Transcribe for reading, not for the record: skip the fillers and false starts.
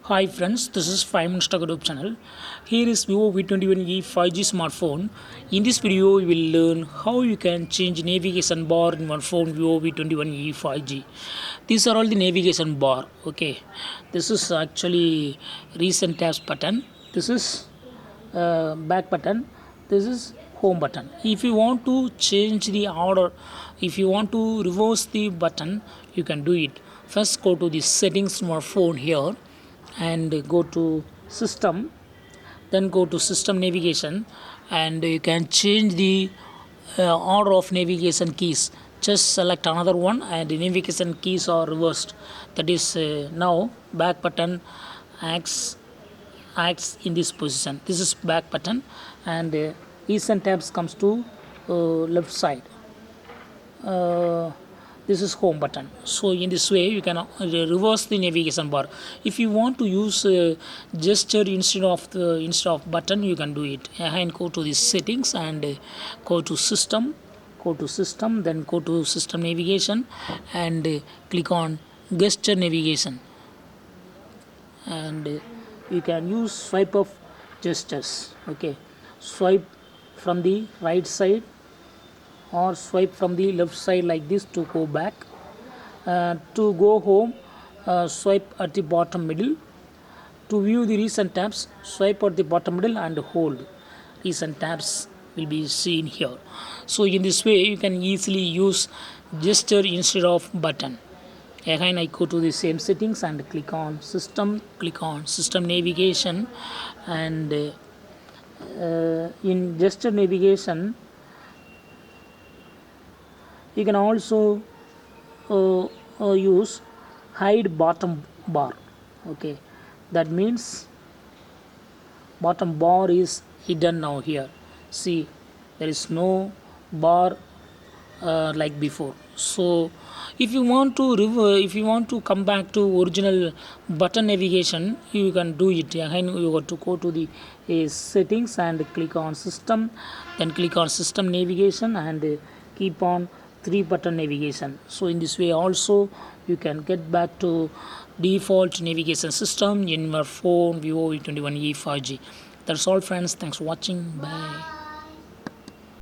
Hi friends, this is 5 Minutes YouTube channel. Here is Vivo V21e 5G smartphone. In this video, we will learn how you can change navigation bar in one phone Vivo V21e 5G. These are all the navigation bar. Okay, this is actually recent tabs button. This is back button. This is home button. If you want to change the order, if you want to reverse the button, you can do it. First, go to the settings on your phone here and go to system, then go to system navigation, and you can change the order of navigation keys. Just select another one and the navigation keys are reversed. That is now back button acts in this position. This is back button, and recent tabs comes to left side. This is home button. So in this way you can reverse the navigation bar. If you want to use gesture instead of button, you can do it. And go to the settings and go to system, then go to system navigation and click on gesture navigation, and you can use swipe of gestures. Okay, swipe from the right side or swipe from the left side like this to go back. To go home, swipe at the bottom middle. To view the recent tabs, swipe at the bottom middle and hold. Recent tabs will be seen here. So in this way you can easily use gesture instead of button. Again, I go to the same settings and click on system navigation, and in gesture navigation you can also use hide bottom bar. Okay, that means bottom bar is hidden now. Here, see, there is no bar like before. So if you want to come back to original button navigation, you can do it. Again, you got to go to the settings and click on system, then click on system navigation and keep on 3 button navigation. So in this way also you can get back to default navigation system in your phone Vivo V21e 5G. That's all friends. Thanks for watching. Bye.